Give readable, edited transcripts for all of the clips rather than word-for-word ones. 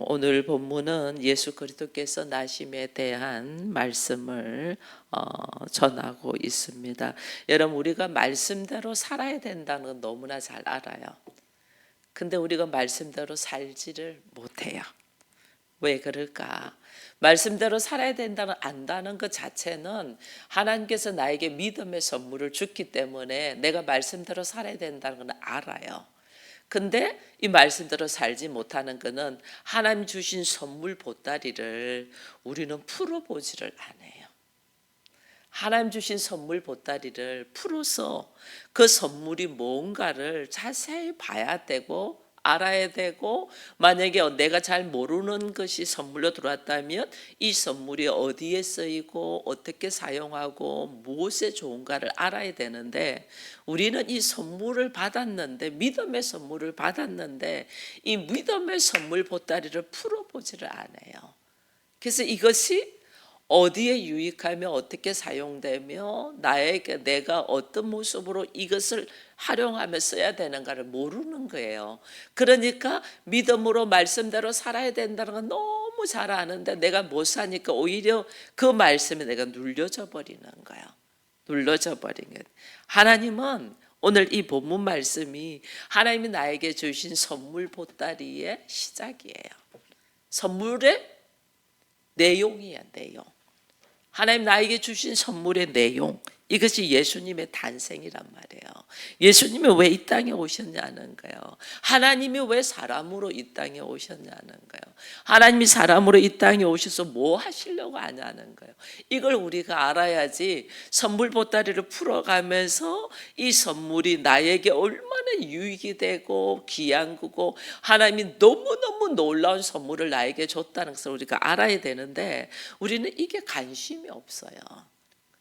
오늘 본문은 예수 그리스도께서 나심에 대한 말씀을 전하고 있습니다. 여러분, 우리가 말씀대로 살아야 된다는 건 너무나 잘 알아요. 근데 우리가 말씀대로 살지를 못해요. 왜 그럴까? 말씀대로 살아야 된다는 안다는 것 자체는 하나님께서 나에게 믿음의 선물을 줬기 때문에 내가 말씀대로 살아야 된다는 건 알아요. 근데 이 말씀대로 살지 못하는 것은 하나님 주신 선물 보따리를 우리는 풀어보지를 않아요. 하나님 주신 선물 보따리를 풀어서 그 선물이 뭔가를 자세히 봐야 되고 알아야 되고, 만약에 내가 잘 모르는 것이 선물로 들어왔다면 이 선물이 어디에 쓰이고 어떻게 사용하고 무엇에 좋은가를 알아야 되는데, 우리는 이 선물을 받았는데, 믿음의 선물을 받았는데 이 믿음의 선물 보따리를 풀어보지를 않아요. 그래서 이것이 어디에 유익하며 어떻게 사용되며 나에게 내가 어떤 모습으로 이것을 활용하며 써야 되는가를 모르는 거예요. 그러니까 믿음으로 말씀대로 살아야 된다는 건 너무 잘 아는데 내가 못 사니까 오히려 그 말씀에 내가 눌려져 버리는 거예요. 눌러져 버린 거예요. 하나님은 오늘 이 본문 말씀이 하나님이 나에게 주신 선물 보따리의 시작이에요. 선물의 내용이야, 내용. 하나님 나에게 주신 선물의 내용, 이것이 예수님의 탄생이란 말이에요. 예수님이 왜 이 땅에 오셨냐는 거예요. 하나님이 왜 사람으로 이 땅에 오셨냐는 거예요. 하나님이 사람으로 이 땅에 오셔서 뭐 하시려고 하냐는 거예요. 이걸 우리가 알아야지 선물 보따리를 풀어가면서 이 선물이 나에게 얼마나 유익이 되고 귀한 거고 하나님이 너무너무 놀라운 선물을 나에게 줬다는 것을 우리가 알아야 되는데, 우리는 이게 관심이 없어요.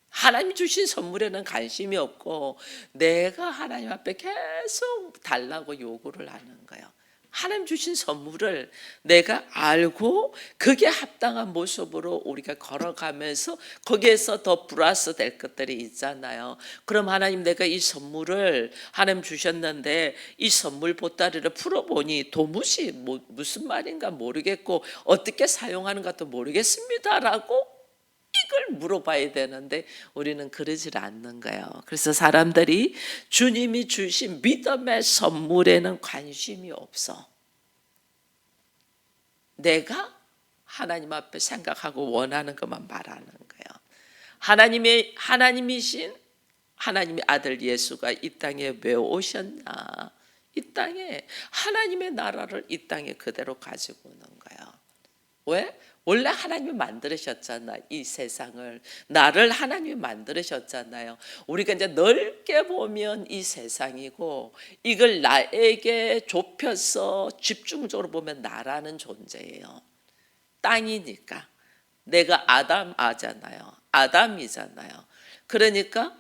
하나님 주신 선물에는 관심이 없고 내가 하나님 앞에 계속 달라고 요구를 하는 거예요. 하나님 주신 선물을 내가 알고 그게 합당한 모습으로 우리가 걸어가면서 거기에서 더 플러스 될 것들이 있잖아요. 그럼 하나님, 내가 이 선물을 하나님 주셨는데 이 선물 보따리를 풀어보니 도무지 무슨 말인가 모르겠고 어떻게 사용하는가도 모르겠습니다라고 이걸 물어봐야 되는데 우리는 그러질 않는 거예요. 그래서 사람들이 주님이 주신 믿음의 선물에는 관심이 없어. 내가 하나님 앞에 생각하고 원하는 것만 말하는 거예요. 하나님이신 하나님의 아들 예수가 이 땅에 왜 오셨나? 이 땅에 하나님의 나라를 이 땅에 그대로 가지고 오는 거예요. 왜? 원래 하나님이 만드셨잖아. 이 세상을, 나를 하나님이 만드셨잖아요. 우리가 이제 넓게 보면 이 세상이고 이걸 나에게 좁혀서 집중적으로 보면 나라는 존재예요. 땅이니까. 내가 아담이잖아요. 그러니까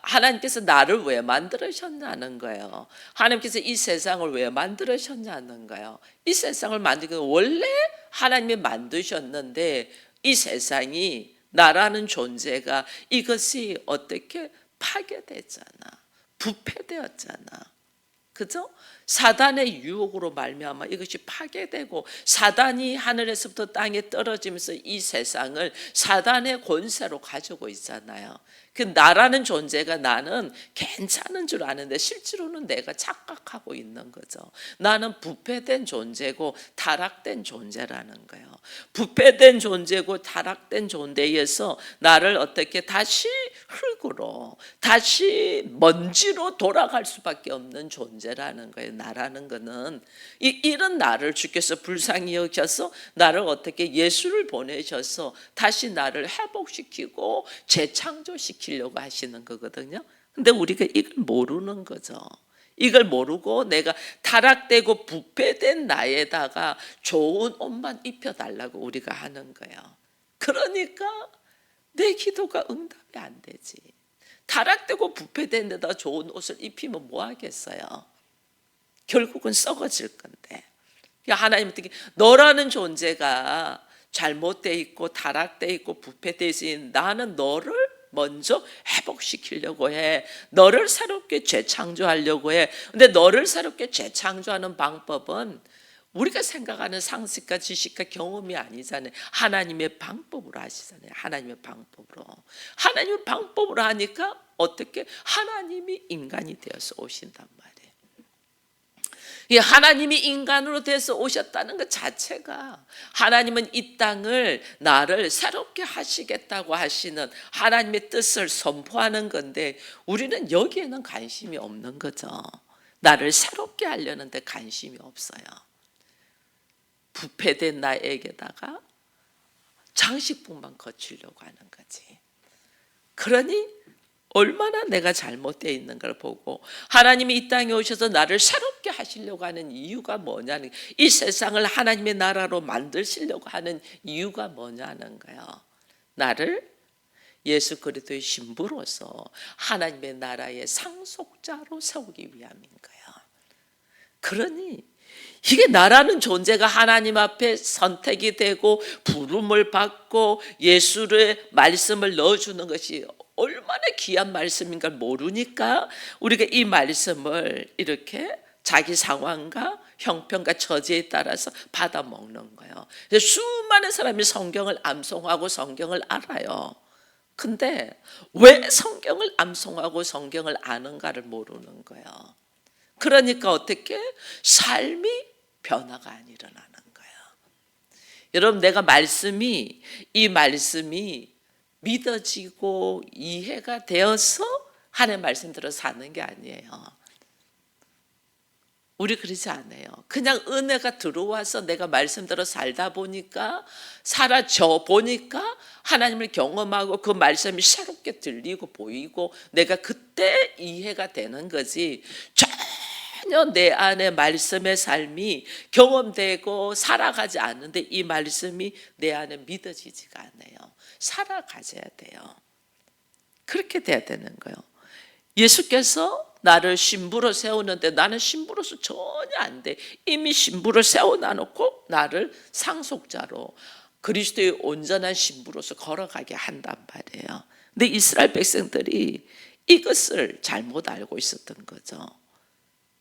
하나님께서 나를 왜 만들으셨냐는 거예요. 하나님께서 이 세상을 왜 만들으셨냐는 거예요. 이 세상을 만들기 원래 하나님이 만드셨는데 이 세상이, 나라는 존재가 이것이 어떻게 파괴됐잖아. 부패되었잖아. 그죠? 사단의 유혹으로 말미암아 이것이 파괴되고 사단이 하늘에서부터 땅에 떨어지면서 이 세상을 사단의 권세로 가지고 있잖아요. 그 나라는 존재가 나는 괜찮은 줄 아는데 실제로는 내가 착각하고 있는 거죠. 나는 부패된 존재고 타락된 존재라는 거예요. 부패된 존재고 타락된 존재에서 나를 어떻게 다시 흙으로, 다시 먼지로 돌아갈 수밖에 없는 존재라는 거예요. 나라는 거는 이런 나를 주께서 불쌍히 여기셔서 나를 어떻게 예수를 보내셔서 다시 나를 회복시키고 재창조시키려고 하시는 거거든요. 근데 우리가 이걸 모르는 거죠. 이걸 모르고 내가 타락되고 부패된 나에다가 좋은 옷만 입혀달라고 우리가 하는 거예요. 그러니까 내 기도가 응답이 안 되지. 타락되고 부패된 데다 좋은 옷을 입히면 뭐 하겠어요? 결국은 썩어질 건데. 하나님 어떻게, 너라는 존재가 잘못되어 있고 타락되어 있고 부패되어 있으니 나는 너를 먼저 회복시키려고 해. 너를 새롭게 재창조하려고 해. 근데 너를 새롭게 재창조하는 방법은 우리가 생각하는 상식과 지식과 경험이 아니잖아요. 하나님의 방법으로 하시잖아요. 하나님의 방법으로. 하나님의 방법으로 하니까 어떻게 하나님이 인간이 되어서 오신단 말이에요. 이 하나님이 인간으로 돼서 오셨다는 것 자체가 하나님은 이 땅을 나를 새롭게 하시겠다고 하시는 하나님의 뜻을 선포하는 건데 우리는 여기에는 관심이 없는 거죠. 나를 새롭게 하려는 데 관심이 없어요. 부패된 나에게다가 장식품만 거치려고 하는 거지. 그러니 얼마나 내가 잘못되어 있는 걸 보고 하나님이 이 땅에 오셔서 나를 새롭게 하시려고 하는 이유가 뭐냐는, 이 세상을 하나님의 나라로 만드시려고 하는 이유가 뭐냐는 거예요. 나를 예수 그리스도의 신부로서 하나님의 나라의 상속자로 세우기 위함인 거예요. 그러니 이게 나라는 존재가 하나님 앞에 선택이 되고 부름을 받고 예수의 말씀을 넣어주는 것이 얼마나 귀한 말씀인가 모르니까 우리가 이 말씀을 이렇게 자기 상황과 형편과 처지에 따라서 받아 먹는 거예요. 수많은 사람이 성경을 암송하고 성경을 알아요. 근데 왜 성경을 암송하고 성경을 아는가를 모르는 거예요. 그러니까 어떻게 삶이 변화가 안 일어나는 거예요. 여러분, 내가 이 말씀이 믿어지고 이해가 되어서 하나님의 말씀대로 사는 게 아니에요. 우리 그러지 않아요. 그냥 은혜가 들어와서 내가 말씀대로 살다 보니까, 살아져 보니까 하나님을 경험하고 그 말씀이 새롭게 들리고 보이고 내가 그때 이해가 되는 거지, 전혀 내 안에 말씀의 삶이 경험되고 살아가지 않는데 이 말씀이 내 안에 믿어지지가 않아요. 살아가져야 돼요. 그렇게 돼야 되는 거예요. 예수께서 나를 신부로 세우는데 나는 신부로서 전혀 안 돼. 이미 신부를 세워놔놓고 나를 상속자로 그리스도의 온전한 신부로서 걸어가게 한단 말이에요. 근데 이스라엘 백성들이 이것을 잘못 알고 있었던 거죠.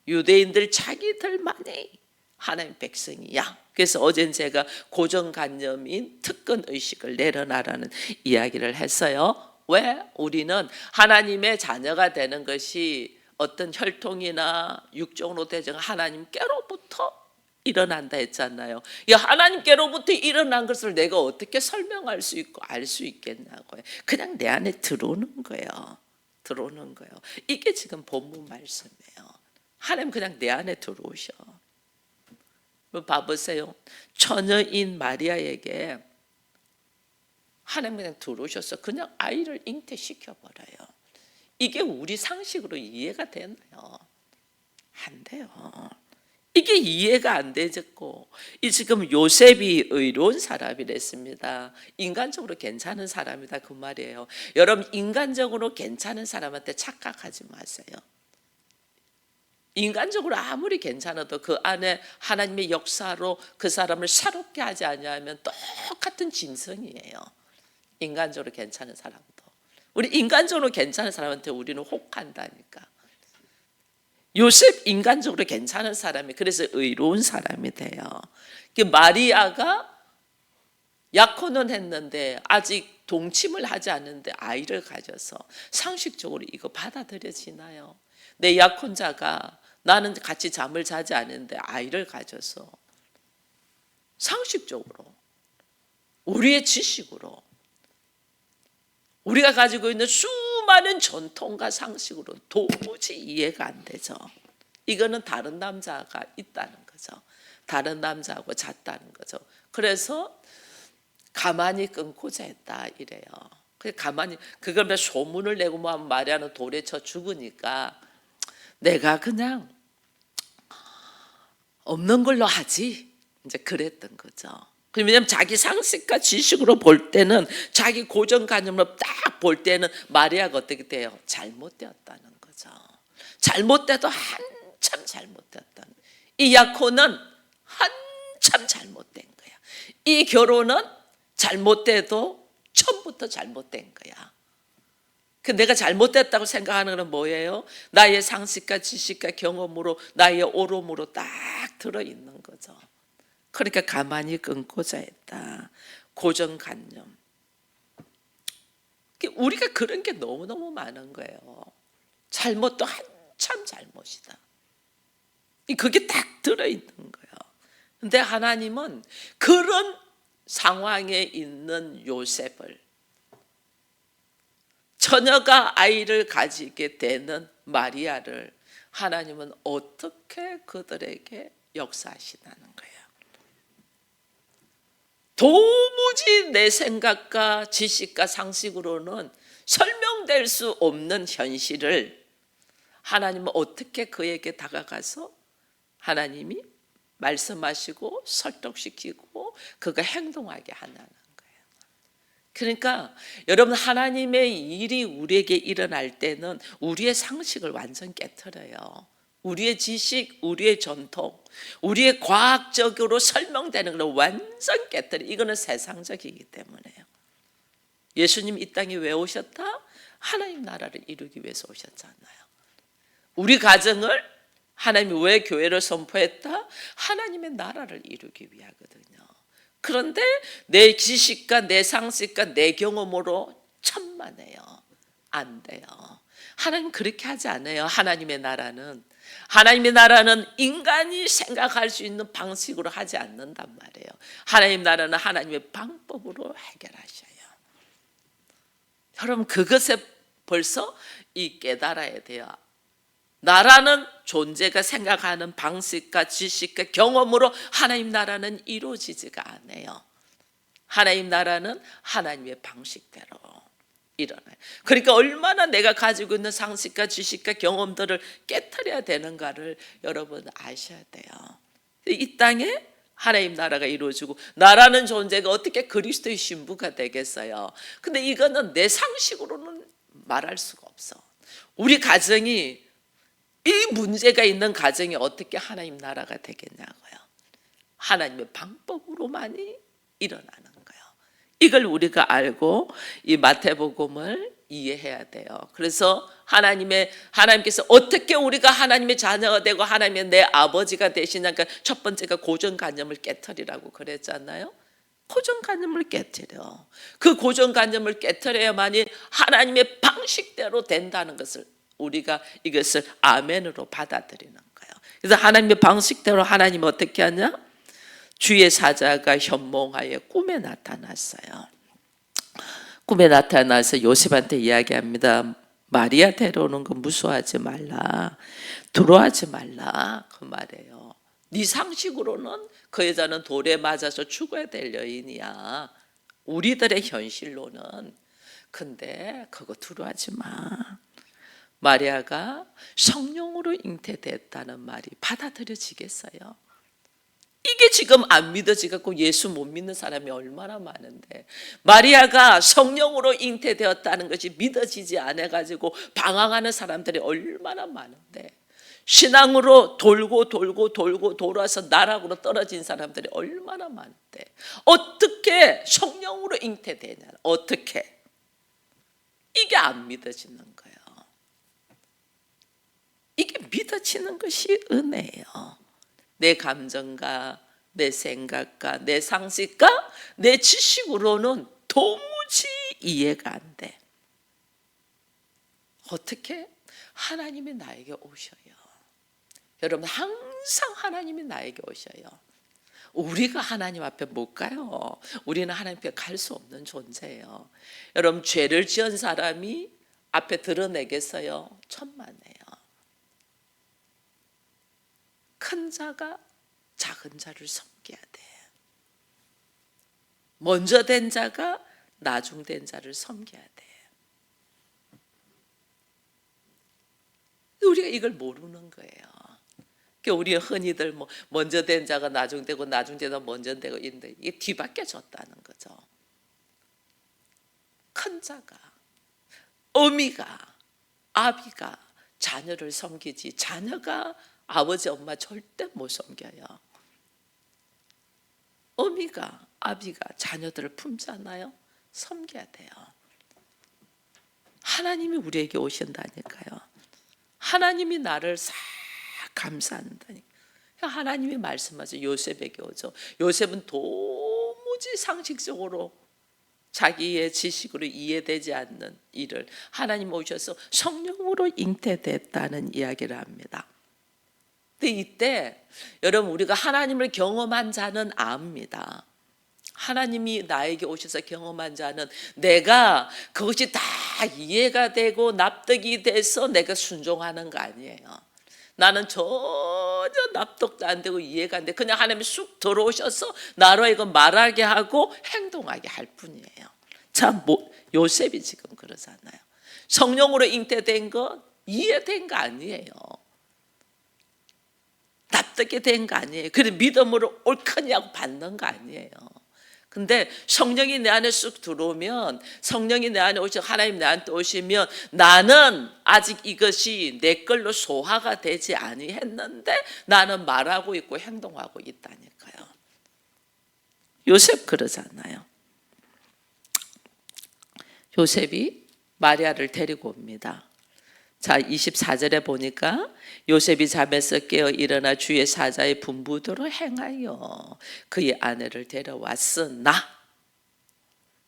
유대인들 자기들만이 하나님 백성이야. 그래서 어젠 제가 고정관념인 특권의식을 내려놔라는 이야기를 했어요. 왜? 우리는 하나님의 자녀가 되는 것이 어떤 혈통이나 육종으로 되지 하나님께로부터 일어난다 했잖아요. 이 하나님께로부터 일어난 것을 내가 어떻게 설명할 수 있고 알 수 있겠냐고요. 그냥 내 안에 들어오는 거예요. 들어오는 거예요. 이게 지금 본문 말씀이에요. 하나님 그냥 내 안에 들어오셔. 봐보세요. 처녀인 마리아에게 하나님 그냥 들어오셔서 그냥 아이를 잉태시켜버려요. 이게 우리 상식으로 이해가 되나요? 안 돼요. 이게 이해가 안 되고, 이 지금 요셉이 의로운 사람이랬습니다. 인간적으로 괜찮은 사람이다 그 말이에요. 여러분, 인간적으로 괜찮은 사람한테 착각하지 마세요. 인간적으로 아무리 괜찮아도 그 안에 하나님의 역사로 그 사람을 새롭게 하지 않으면 똑같은 짐승이에요. 인간적으로 괜찮은 사람도. 우리 인간적으로 괜찮은 사람한테 우리는 혹한다니까. 요셉 인간적으로 괜찮은 사람이 그래서 의로운 사람이 돼요. 마리아가 약혼은 했는데 아직 동침을 하지 않는데 아이를 가져서 상식적으로 이거 받아들여지나요? 내 약혼자가 나는 같이 잠을 자지 않는데 아이를 가져서 상식적으로 우리의 지식으로 우리가 가지고 있는 수많은 전통과 상식으로 도무지 이해가 안 되죠. 이거는 다른 남자가 있다는 거죠. 다른 남자하고 잤다는 거죠. 그래서 가만히 끊고자 했다 이래요. 가만히 그걸 소문을 내고 뭐 마리아는 돌에 쳐 죽으니까 내가 그냥 없는 걸로 하지 이제 그랬던 거죠. 왜냐하면 자기 상식과 지식으로 볼 때는 자기 고정관념으로 딱 볼 때는 마리아가 어떻게 돼요? 잘못되었다는 거죠. 잘못돼도 한참 잘못되었다는. 이 약혼은 한참 잘못된 거야. 이 결혼은 잘못돼도 처음부터 잘못된 거야. 내가 잘못됐다고 생각하는 건 뭐예요? 나의 상식과 지식과 경험으로 나의 오름으로 딱 들어있는 거죠. 그러니까 가만히 끊고자 했다. 고정관념. 우리가 그런 게 너무너무 많은 거예요. 잘못도 한참 잘못이다. 그게 딱 들어있는 거예요. 근데 하나님은 그런 상황에 있는 요셉을, 처녀가 아이를 가지게 되는 마리아를 하나님은 어떻게 그들에게 역사하시다는 거예요. 도무지 내 생각과 지식과 상식으로는 설명될 수 없는 현실을 하나님은 어떻게 그에게 다가가서 하나님이 말씀하시고 설득시키고 그가 행동하게 하나는 거예요. 그러니까 여러분, 하나님의 일이 우리에게 일어날 때는 우리의 상식을 완전 깨트려요. 우리의 지식, 우리의 전통, 우리의 과학적으로 설명되는 걸 완전 깨뜨려. 이거는 세상적이기 때문에요. 예수님 이 땅에 왜 오셨다? 하나님 나라를 이루기 위해서 오셨잖아요. 우리 가정을 하나님이 왜 교회를 선포했다? 하나님의 나라를 이루기 위하거든요. 그런데 내 지식과 내 상식과 내 경험으로 천만에요. 안 돼요. 하나님 그렇게 하지 않아요. 하나님의 나라는 인간이 생각할 수 있는 방식으로 하지 않는단 말이에요. 하나님 나라는 하나님의 방법으로 해결하셔요. 여러분, 그것에 벌써 깨달아야 돼요. 나라는 존재가 생각하는 방식과 지식과 경험으로 하나님 나라는 이루어지지가 않아요. 하나님 나라는 하나님의 방식대로 일어나요. 그러니까 얼마나 내가 가지고 있는 상식과 지식과 경험들을 깨트려야 되는가를 여러분 아셔야 돼요. 이 땅에 하나님 나라가 이루어지고, 나라는 존재가 어떻게 그리스도의 신부가 되겠어요? 근데 이거는 내 상식으로는 말할 수가 없어. 우리 가정이, 이 문제가 있는 가정이 어떻게 하나님 나라가 되겠냐고요. 하나님의 방법으로만이 일어나는 거예요. 이걸 우리가 알고 이 마태복음을 이해해야 돼요. 그래서 하나님께서 어떻게 우리가 하나님의 자녀가 되고 하나님의 내 아버지가 되시냐니까 첫 번째가 고정관념을 깨트리라고 그랬잖아요. 고정관념을 깨트려. 그 고정관념을 깨트려야만이 하나님의 방식대로 된다는 것을 우리가 이것을 아멘으로 받아들이는 거예요. 그래서 하나님의 방식대로 하나님은 어떻게 하냐? 주의 사자가 현몽하에 꿈에 나타났어요. 꿈에 나타나서 요셉한테 이야기합니다. 마리아 데려오는 거 무서워하지 말라. 두려워하지 말라. 그 말이에요. 네 상식으로는 그 여자는 돌에 맞아서 죽어야 될 여인이야. 우리들의 현실로는. 근데 그거 두려워하지 마. 마리아가 성령으로 잉태됐다는 말이 받아들여지겠어요? 이게 지금 안 믿어지고 예수 못 믿는 사람이 얼마나 많은데, 마리아가 성령으로 잉태되었다는 것이 믿어지지 않아가지고 방황하는 사람들이 얼마나 많은데, 신앙으로 돌고 돌아서 나락으로 떨어진 사람들이 얼마나 많은데, 어떻게 성령으로 잉태되냐? 어떻게? 이게 안 믿어지는 거예요. 이게 믿어지는 것이 은혜예요. 내 감정과 내 생각과 내 상식과 내 지식으로는 도무지 이해가 안 돼. 어떻게? 하나님이 나에게 오셔요. 여러분, 항상 하나님이 나에게 오셔요. 우리가 하나님 앞에 못 가요. 우리는 하나님 앞에 갈 수 없는 존재예요. 여러분, 죄를 지은 사람이 앞에 드러내겠어요? 천만에요. 큰 자가 작은 자를 섬겨야 돼. 먼저 된 자가 나중된 자를 섬겨야 돼. 우리가 이걸 모르는 거예요. 우리 흔히들 먼저 된 자가 나중되고 나중된 자가 먼저 되고 있는데, 이게 뒤바뀌어졌다는 거죠. 큰 자가, 어미가, 아비가 자녀를 섬기지, 자녀가 아버지 엄마 절대 못 섬겨요. 어미가, 아비가 자녀들을 품잖아요. 섬겨야 돼요. 하나님이 우리에게 오신다니까요. 하나님이 나를 싹 감싸는다니까. 하나님이 말씀하죠. 요셉에게 오죠. 요셉은 도무지 상식적으로 자기의 지식으로 이해되지 않는 일을 하나님 오셔서 성령으로 잉태됐다는 이야기를 합니다. 근데 이때 여러분, 우리가 하나님을 경험한 자는 압니다. 하나님이 나에게 오셔서 경험한 자는 내가 그것이 다 이해가 되고 납득이 돼서 내가 순종하는 거 아니에요. 나는 전혀 납득도 안 되고 이해가 안 돼. 그냥 하나님이 쑥 들어오셔서 나로 하여금 말하게 하고 행동하게 할 뿐이에요. 자, 요셉이 지금 그러잖아요. 성령으로 잉태된 거 이해된 거 아니에요. 납득이 된 거 아니에요. 그래 믿음으로 옳거냐고 받는 거 아니에요. 근데 성령이 내 안에 쑥 들어오면, 성령이 내 안에 오셔서 하나님 내한테 오시면 나는 아직 이것이 내 걸로 소화가 되지 아니했는데 나는 말하고 있고 행동하고 있다니까요. 요셉 그러잖아요. 요셉이 마리아를 데리고 옵니다. 자, 24절에 보니까 요셉이 잠에서 깨어 일어나 주의 사자의 분부대로 행하여 그의 아내를 데려왔으나,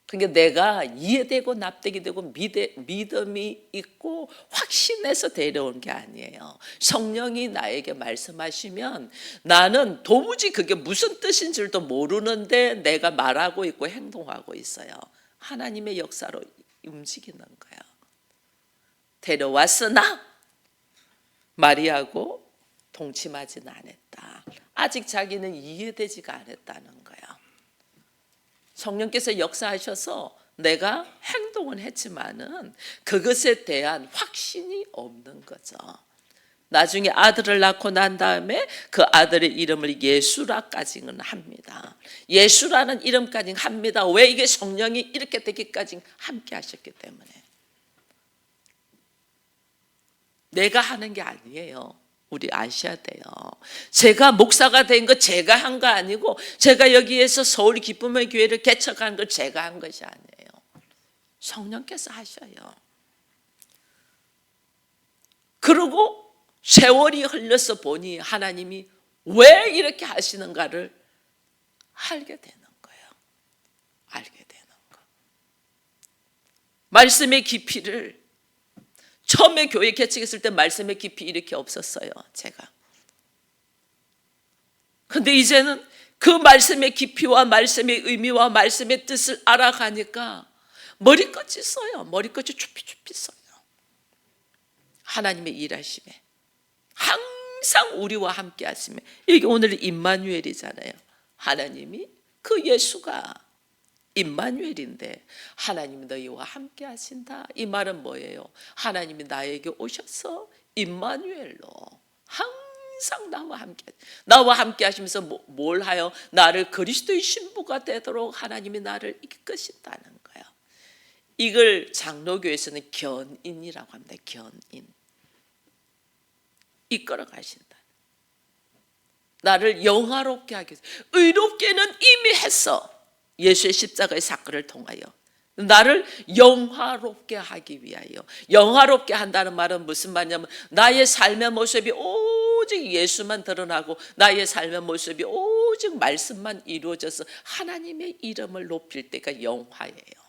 그러니까 내가 이해되고 납득이 되고 믿음이 있고 확신해서 데려온 게 아니에요. 성령이 나에게 말씀하시면 나는 도무지 그게 무슨 뜻인 줄도 모르는데 내가 말하고 있고 행동하고 있어요. 하나님의 역사로 움직이는 거예요. 데려왔으나 마리아하고 동침하지는 않았다. 아직 자기는 이해되지가 않았다는 거야. 성령께서 역사하셔서 내가 행동은 했지만은 그것에 대한 확신이 없는 거죠. 나중에 아들을 낳고 난 다음에 그 아들의 이름을 예수라까지는 합니다. 예수라는 이름까지 합니다. 왜? 이게 성령이 이렇게 되기까지 함께 하셨기 때문에. 내가 하는 게 아니에요. 우리 아셔야 돼요. 제가 목사가 된 거 제가 한 거 아니고, 제가 여기에서 서울 기쁨의 교회를 개척한 거 제가 한 것이 아니에요. 성령께서 하셔요. 그리고 세월이 흘러서 보니 하나님이 왜 이렇게 하시는가를 알게 되는 거예요. 알게 되는 거. 말씀의 깊이를, 처음에 교회 개척했을 때 말씀의 깊이 이렇게 없었어요, 제가. 근데 이제는 그 말씀의 깊이와 말씀의 의미와 말씀의 뜻을 알아가니까 머리끝이 써요. 머리끝이 쭈삐쭈삐 써요. 하나님의 일하심에 항상 우리와 함께 하심에. 이게 오늘 임마누엘이잖아요. 하나님이, 그 예수가 임마누엘인데 하나님이 너희와 함께 하신다. 이 말은 뭐예요? 하나님이 나에게 오셔서 임마누엘로 항상 나와 함께 하시면서 뭘 하여? 나를 그리스도의 신부가 되도록 하나님이 나를 이끄신다는 거예요. 이걸 장로교에서는 견인이라고 합니다. 견인. 이끌어 가신다. 나를 영화롭게 하기 위해서. 의롭게는 이미 했어. 예수의 십자가의 사건을 통하여 나를 영화롭게 하기 위하여. 영화롭게 한다는 말은 무슨 말이냐면 나의 삶의 모습이 오직 예수만 드러나고 나의 삶의 모습이 오직 말씀만 이루어져서 하나님의 이름을 높일 때가 영화예요.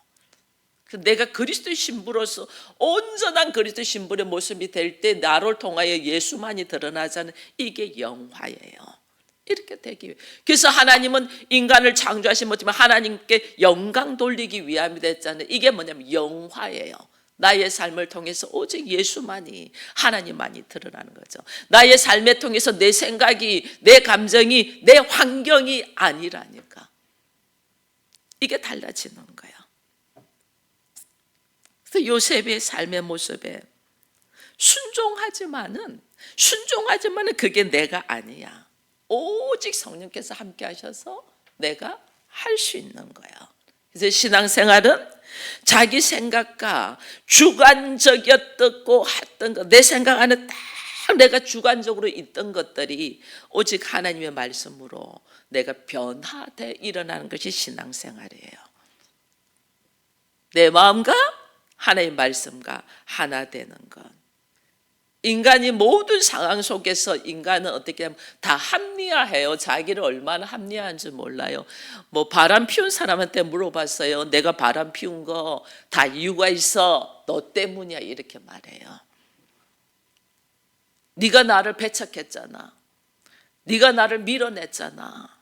내가 그리스도의 신부로서 온전한 그리스도의 신부의 모습이 될 때 나를 통하여 예수만이 드러나자는, 이게 영화예요. 이렇게 되기 위해. 그래서 하나님은 인간을 창조하신 못지만 하나님께 영광 돌리기 위함이 됐잖아요. 이게 뭐냐면 영화예요. 나의 삶을 통해서 오직 예수만이, 하나님만이 드러나는 거죠. 나의 삶을 통해서 내 생각이, 내 감정이, 내 환경이 아니라니까. 이게 달라지는 거예요. 그래서 요셉의 삶의 모습에 순종하지만은 그게 내가 아니야. 오직 성령께서 함께 하셔서 내가 할 수 있는 거예요. 그래서 신앙생활은 자기 생각과 주관적이었고 했던 것, 내 생각 안에 딱 내가 주관적으로 있던 것들이 오직 하나님의 말씀으로 내가 변화돼 일어나는 것이 신앙생활이에요. 내 마음과 하나님의 말씀과 하나 되는 것. 인간이 모든 상황 속에서 인간은 어떻게 하면 다 합리화해요. 자기를 얼마나 합리화한지 몰라요. 뭐 바람 피운 사람한테 물어봤어요. 내가 바람 피운 거 다 이유가 있어. 너 때문이야. 이렇게 말해요. 네가 나를 배척했잖아. 네가 나를 밀어냈잖아.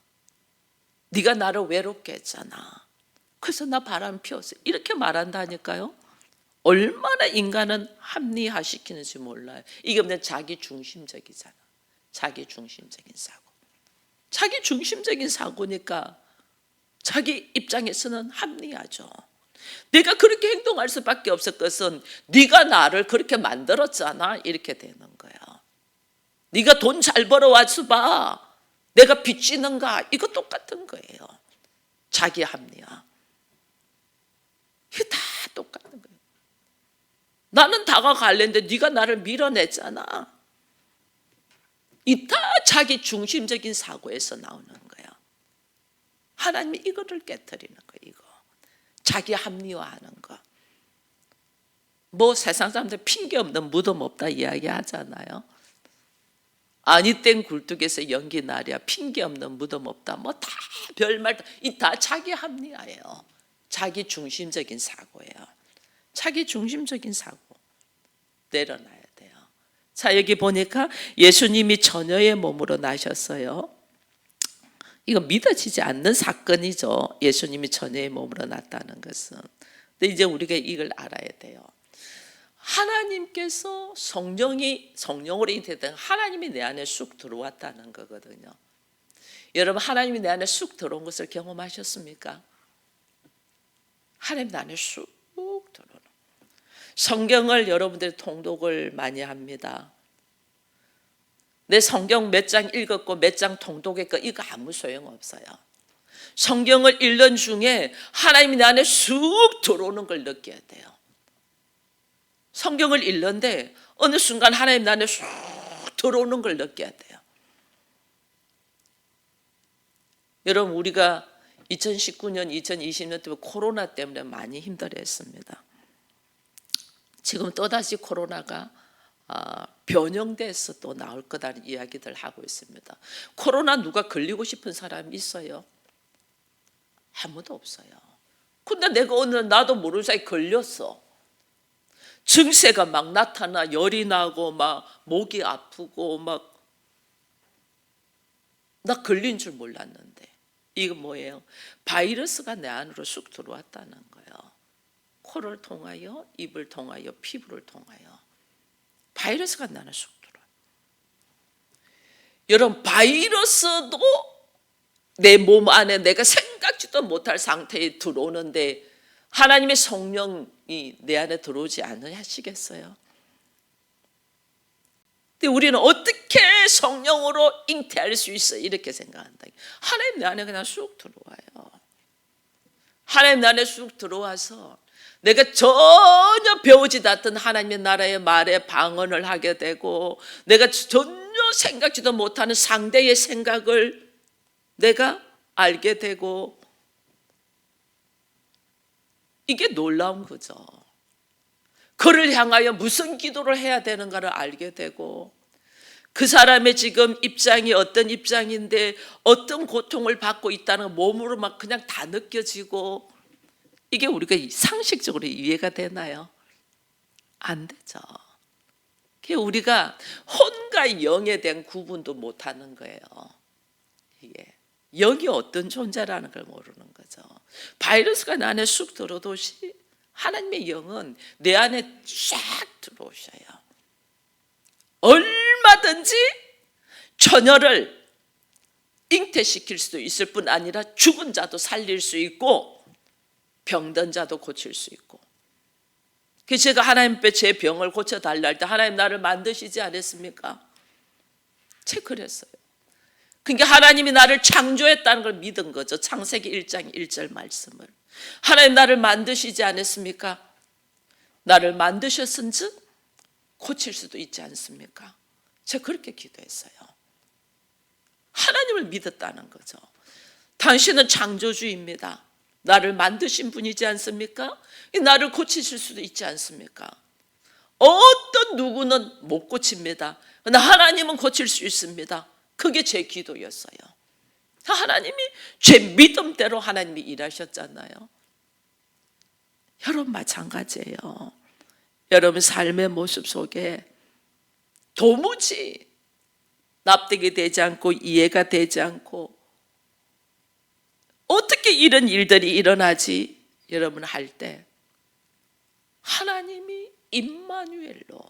네가 나를 외롭게 했잖아. 그래서 나 바람 피웠어. 이렇게 말한다니까요. 얼마나 인간은 합리화시키는지 몰라요. 이게 그냥 자기 중심적이잖아. 자기 중심적인 사고. 자기 중심적인 사고니까 자기 입장에서는 합리화죠. 내가 그렇게 행동할 수밖에 없을 것은 네가 나를 그렇게 만들었잖아. 이렇게 되는 거예요. 네가 돈 잘 벌어와서 봐. 내가 빚지는가? 이거 똑같은 거예요. 자기 합리화. 이게 다 똑같은 거예요. 나는 다가갈랬는데 네가 나를 밀어냈잖아. 이 다 자기 중심적인 사고에서 나오는 거예요. 하나님이 이거를 깨트리는 거예요. 이거 자기 합리화하는 거. 뭐 세상 사람들 핑계 없는 무덤 없다 이야기 하잖아요. 아니 땐 굴뚝에서 연기 나랴. 핑계 없는 무덤 없다. 뭐 다 별말 이 다 자기 합리화예요. 자기 중심적인 사고예요. 자기 중심적인 사고 내려놔야 돼요. 자, 여기 보니까 예수님이 처녀의 몸으로 나셨어요. 이거 믿어지지 않는 사건이죠. 예수님이 처녀의 몸으로 났다는 것은. 근데 이제 우리가 이걸 알아야 돼요. 하나님께서 성령으로 잉태된 하나님이 내 안에 쑥 들어왔다는 거거든요. 여러분, 하나님이 내 안에 쑥 들어온 것을 경험하셨습니까? 하나님 내 안에 쑥 들어오는. 성경을 여러분들이 통독을 많이 합니다. 내 성경 몇 장 읽었고 몇 장 통독했고 이거 아무 소용없어요. 성경을 읽는 중에 하나님이 내 안에 쑥 들어오는 걸 느껴야 돼요. 성경을 읽는데 어느 순간 하나님 내 안에 쑥 들어오는 걸 느껴야 돼요. 여러분, 우리가 2019년, 2020년 때문에 코로나 때문에 많이 힘들어했습니다. 지금 또다시 코로나가 변형돼서 또 나올 거다는 이야기들 하고 있습니다. 코로나 누가 걸리고 싶은 사람이 있어요? 아무도 없어요. 근데 내가 오늘 나도 모르는 사이에 걸렸어. 증세가 막 나타나, 열이 나고 막 목이 아프고 막 나 걸린 줄 몰랐는데 이거 뭐예요? 바이러스가 내 안으로 쑥 들어왔다는 거예요. 코를 통하여, 입을 통하여, 피부를 통하여 바이러스가 내 안에 쑥 들어와요. 여러분, 바이러스도 내 몸 안에 내가 생각지도 못할 상태에 들어오는데 하나님의 성령이 내 안에 들어오지 않으시겠어요? 근데 우리는 어떻게 성령으로 잉태할 수 있어? 이렇게 생각한다. 하나님 내 안에 그냥 쑥 들어와요. 하나님 내 안에 쑥 들어와서 내가 전혀 배우지 않던 하나님의 나라의 말에 방언을 하게 되고 내가 전혀 생각지도 못하는 상대의 생각을 내가 알게 되고 이게 놀라운 거죠. 그를 향하여 무슨 기도를 해야 되는가를 알게 되고 그 사람의 지금 입장이 어떤 입장인데 어떤 고통을 받고 있다는 몸으로 막 그냥 다 느껴지고 이게 우리가 상식적으로 이해가 되나요? 안 되죠. 우리가 혼과 영에 대한 구분도 못하는 거예요. 이게 영이 어떤 존재라는 걸 모르는 거죠. 바이러스가 내 안에 쑥 들어오듯이 하나님의 영은 내 안에 쫙 들어오셔요. 얼마든지 처녀를 잉태시킬 수도 있을 뿐 아니라 죽은 자도 살릴 수 있고 병든 자도 고칠 수 있고. 그래서 제가 하나님 앞에 제 병을 고쳐달라 할 때 하나님 나를 만드시지 않았습니까? 제가 그랬어요. 그러니까 하나님이 나를 창조했다는 걸 믿은 거죠. 창세기 1장 1절 말씀을. 하나님 나를 만드시지 않았습니까? 나를 만드셨은즉 고칠 수도 있지 않습니까? 제가 그렇게 기도했어요. 하나님을 믿었다는 거죠. 당신은 창조주입니다. 나를 만드신 분이지 않습니까? 나를 고치실 수도 있지 않습니까? 어떤 누구는 못 고칩니다. 그러나 하나님은 고칠 수 있습니다. 그게 제 기도였어요. 하나님이 제 믿음대로 하나님이 일하셨잖아요. 여러분 마찬가지예요. 여러분 삶의 모습 속에 도무지 납득이 되지 않고 이해가 되지 않고 어떻게 이런 일들이 일어나지? 여러분 할 때 하나님이 임마누엘로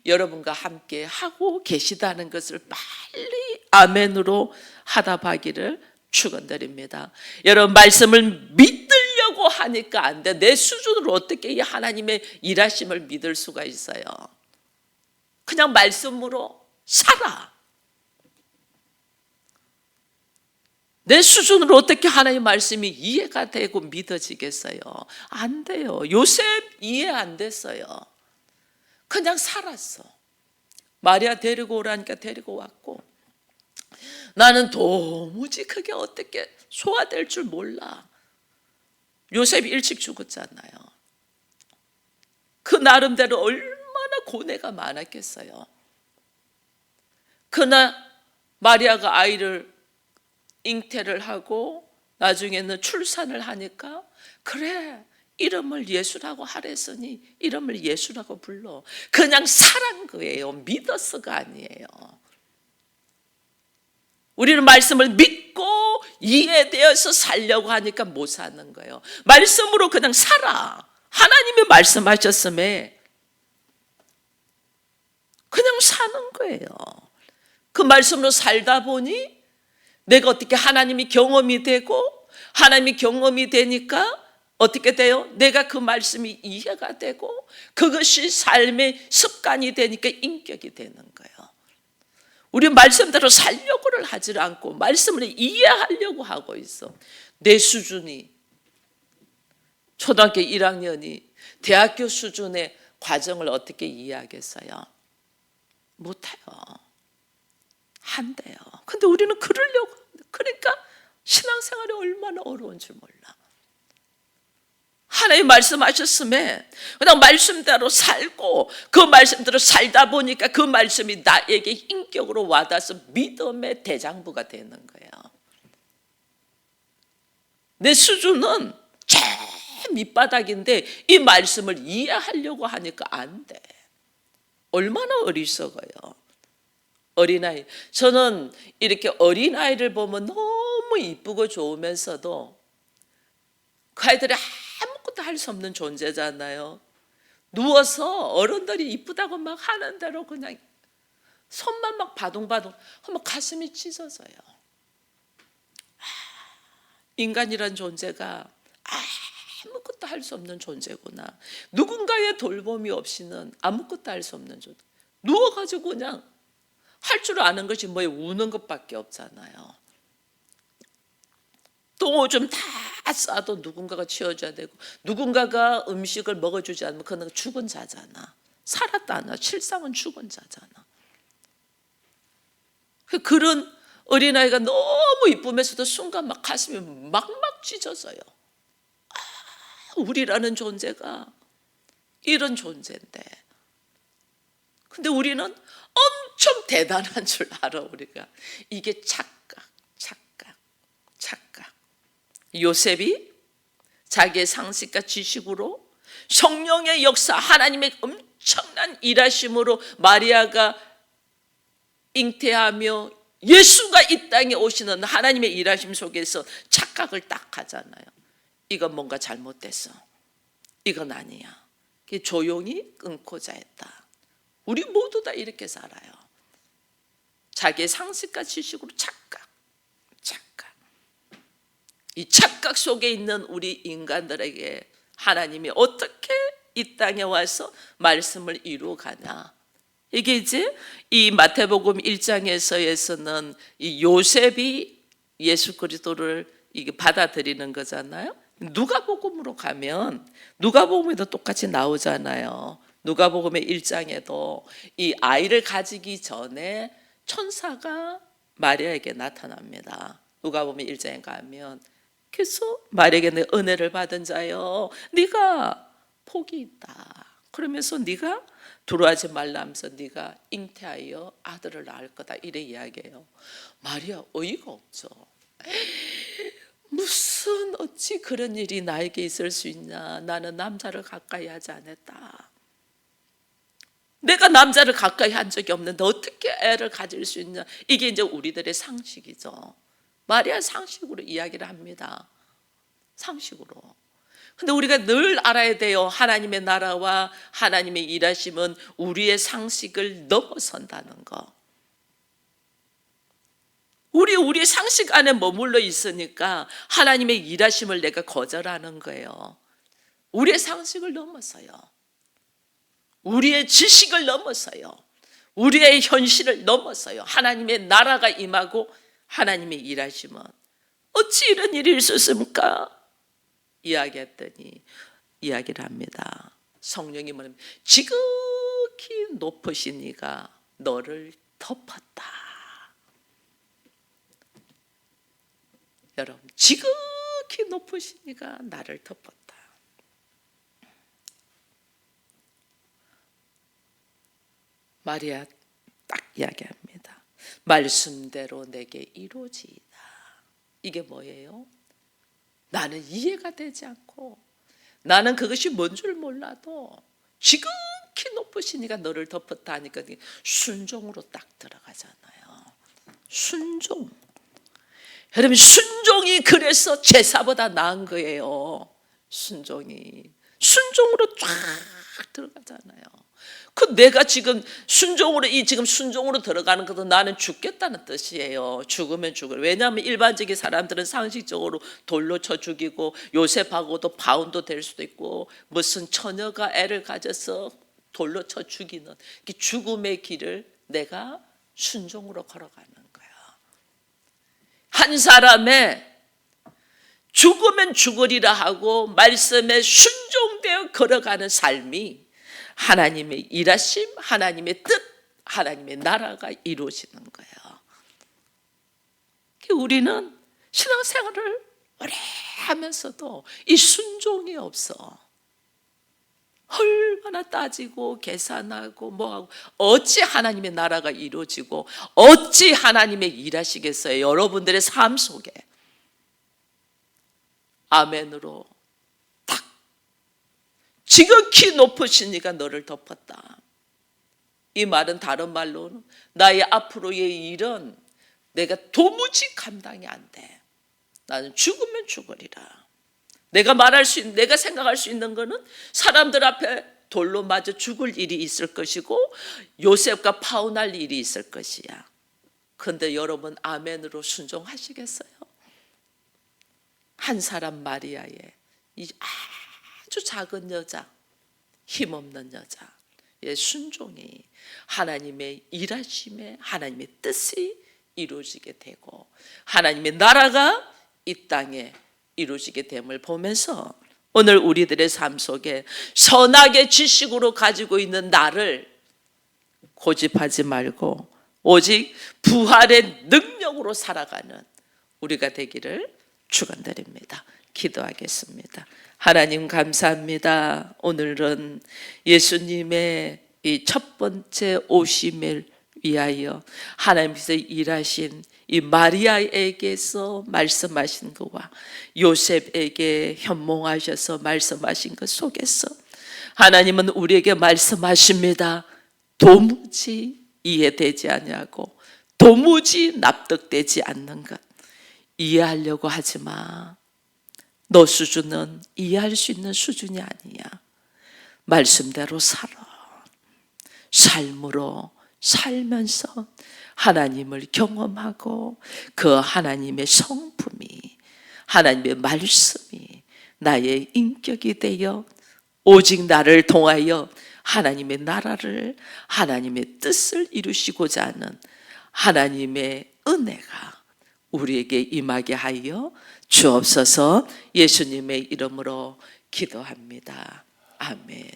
여러분과 함께 하고 계시다는 것을 빨리 아멘으로 하답하기를 축원드립니다. 여러분 말씀을 믿으려고 하니까 안 돼. 내 수준으로 어떻게 이 하나님의 일하심을 믿을 수가 있어요? 그냥 말씀으로 살아. 내 수준으로 어떻게 하나님의 말씀이 이해가 되고 믿어지겠어요? 안 돼요. 요셉 이해 안 됐어요. 그냥 살았어. 마리아 데리고 오라니까 데리고 왔고 나는 도무지 그게 어떻게 소화될 줄 몰라. 요셉이 일찍 죽었잖아요. 그 나름대로 얼마나 고뇌가 많았겠어요. 그러나 마리아가 아이를 잉태를 하고 나중에는 출산을 하니까 그래 이름을 예수라고 하랬으니 이름을 예수라고 불러. 그냥 살한 거예요. 믿었어가 아니에요. 우리는 말씀을 믿고 이해되어서 살려고 하니까 못 사는 거예요. 말씀으로 그냥 살아. 하나님이 말씀하셨음에 그냥 사는 거예요. 그 말씀으로 살다 보니 내가 어떻게 하나님이 경험이 되고 하나님이 경험이 되니까 어떻게 돼요? 내가 그 말씀이 이해가 되고 그것이 삶의 습관이 되니까 인격이 되는 거예요. 우리 말씀대로 살려고를 하지 않고 말씀을 이해하려고 하고 있어. 내 수준이 초등학교 1학년이 대학교 수준의 과정을 어떻게 이해하겠어요? 못해요. 한대요. 근데 우리는 그러려고, 그러니까 신앙생활이 얼마나 어려운 줄 몰라. 하나님 말씀하셨음에 그냥 말씀대로 살고 그 말씀대로 살다 보니까 그 말씀이 나에게 인격으로 와닿아서 믿음의 대장부가 되는 거예요. 내 수준은 제일 밑바닥인데 이 말씀을 이해하려고 하니까 안 돼. 얼마나 어리석어요. 어린아이. 저는 이렇게 어린아이를 보면 너무 이쁘고 좋으면서도 그 아이들이 아무것도 할 수 없는 존재잖아요. 누워서 어른들이 이쁘다고 막 하는 대로 그냥 손만 막 바둥바둥 하면 가슴이 찢어져요. 인간이란 존재가 아무것도 할 수 없는 존재구나. 누군가의 돌봄이 없이는 아무것도 할 수 없는 존재. 누워가지고 그냥 할 줄 아는 것이 뭐예요? 우는 것밖에 없잖아요. 또 오줌 다 싸도 누군가가 치워줘야 되고 누군가가 음식을 먹어주지 않으면 그는 죽은 자잖아. 살았다 안 나. 실상은 죽은 자잖아. 그런 어린아이가 너무 이쁘면서도 순간 막 가슴이 막막 찢어져요. 우리라는 존재가 이런 존재인데 근데 우리는 엄청 대단한 줄 알아. 우리가 이게 착각. 요셉이 자기의 상식과 지식으로 성령의 역사 하나님의 엄청난 일하심으로 마리아가 잉태하며 예수가 이 땅에 오시는 하나님의 일하심 속에서 착각을 딱 하잖아요. 이건 뭔가 잘못됐어. 이건 아니야. 조용히 끊고자 했다. 우리 모두 다 이렇게 살아요. 자기의 상식과 지식으로 착각. 이 착각 속에 있는 우리 인간들에게 하나님이 어떻게 이 땅에 와서 말씀을 이루어가냐. 이게 이제 이 마태복음 1장에서는 이 요셉이 예수 그리스도를 이게 받아들이는 거잖아요. 누가복음으로 가면 누가복음에도 똑같이 나오잖아요. 누가복음의 1장에도 이 아이를 가지기 전에 천사가 마리아에게 나타납니다. 누가복음 1장에 가면 그래서 마리아에게 내 은혜를 받은 자여 네가 복이 있다. 그러면서 네가 두려워하지 말라면서 네가 잉태하여 아들을 낳을 거다 이래 이야기해요. 마리아 어이가 없죠. 무슨 어찌 그런 일이 나에게 있을 수 있냐. 나는 남자를 가까이 하지 않았다. 내가 남자를 가까이 한 적이 없는데 어떻게 애를 가질 수 있냐. 이게 이제 우리들의 상식이죠. 마리아 상식으로 이야기를 합니다. 상식으로. 근데 우리가 늘 알아야 돼요. 하나님의 나라와 하나님의 일하심은 우리의 상식을 넘어선다는 거. 우리의 상식 안에 머물러 있으니까 하나님의 일하심을 내가 거절하는 거예요. 우리의 상식을 넘어서요. 우리의 지식을 넘어서요. 우리의 현실을 넘어서요. 하나님의 나라가 임하고 하나님의 일하심은 어찌 이런 일이 있었습니까? 이야기했더니 이야기를 합니다. 성령이 뭐냐면 지극히 높으신 이가 너를 덮었다. 여러분, 지극히 높으신 이가 나를 덮었다. 마리아 딱 이야기합니다. 말씀대로 내게 이루어지이다. 이게 뭐예요? 나는 이해가 되지 않고 나는 그것이 뭔 줄 몰라도 지극히 높으신 이가 너를 덮었다 하니까 순종으로 딱 들어가잖아요. 순종. 여러분, 순종이 그래서 제사보다 나은 거예요. 순종으로 쫙 들어가잖아요. 그 내가 지금 지금 순종으로 들어가는 것도 나는 죽겠다는 뜻이에요. 죽으면 죽을. 왜냐하면 일반적인 사람들은 상식적으로 돌로 쳐 죽이고 요셉하고도 바운도 될 수도 있고 무슨 처녀가 애를 가져서 돌로 쳐 죽이는 죽음의 길을 내가 순종으로 걸어가는 거예요. 한 사람의 죽으면 죽으리라 하고 말씀에 순종되어 걸어가는 삶이 하나님의 일하심, 하나님의 뜻, 하나님의 나라가 이루어지는 거예요. 우리는 신앙생활을 오래 하면서도 이 순종이 없어. 얼마나 따지고 계산하고 뭐하고 어찌 하나님의 나라가 이루어지고 어찌 하나님의 일하시겠어요. 여러분들의 삶 속에. 아멘으로 딱 지극히 높으신 이가 너를 덮었다. 이 말은 다른 말로는 나의 앞으로의 일은 내가 도무지 감당이 안 돼. 나는 죽으면 죽으리라. 내가 생각할 수 있는 거는 사람들 앞에 돌로 맞아 죽을 일이 있을 것이고 요셉과 파혼할 일이 있을 것이야. 그런데 여러분 아멘으로 순종하시겠어요? 한 사람 마리아의 이 아주 작은 여자, 힘없는 여자의 순종이 하나님의 일하심에 하나님의 뜻이 이루어지게 되고 하나님의 나라가 이 땅에 이루어지게 됨을 보면서 오늘 우리들의 삶 속에 선악의 지식으로 가지고 있는 나를 고집하지 말고 오직 부활의 능력으로 살아가는 우리가 되기를 축원드립니다. 기도하겠습니다. 하나님 감사합니다. 오늘은 예수님의 이 첫 번째 오심을 위하여 하나님께서 일하신 이 마리아에게서 말씀하신 것과 요셉에게 현몽하셔서 말씀하신 것 속에서 하나님은 우리에게 말씀하십니다. 도무지 이해되지 아니하고 도무지 납득되지 않는 것 이해하려고 하지 마. 너 수준은 이해할 수 있는 수준이 아니야. 말씀대로 살아. 삶으로 살면서 하나님을 경험하고 그 하나님의 성품이 하나님의 말씀이 나의 인격이 되어 오직 나를 통하여 하나님의 나라를 하나님의 뜻을 이루시고자 하는 하나님의 은혜가 우리에게 임하게 하여 주옵소서. 예수님의 이름으로 기도합니다. 아멘.